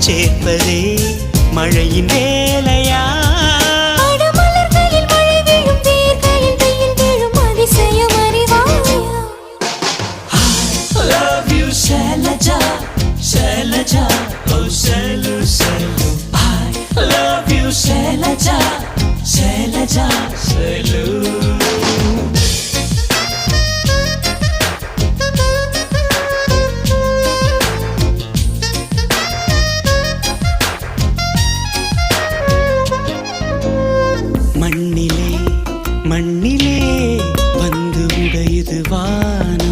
சேர்ப்பதே மழையின் வேலையா? மலர்களில் மழை விழும், வேர்களில் வெயில் விழும், அதிசயம் அறிவாயா? I love you Shailaja, Shailaja, oh Shailu, Shailu. I love you Shailaja, Shailaja, Shailu. மண்ணிலே மண்ணிலே வந்து உடையுது வானம்.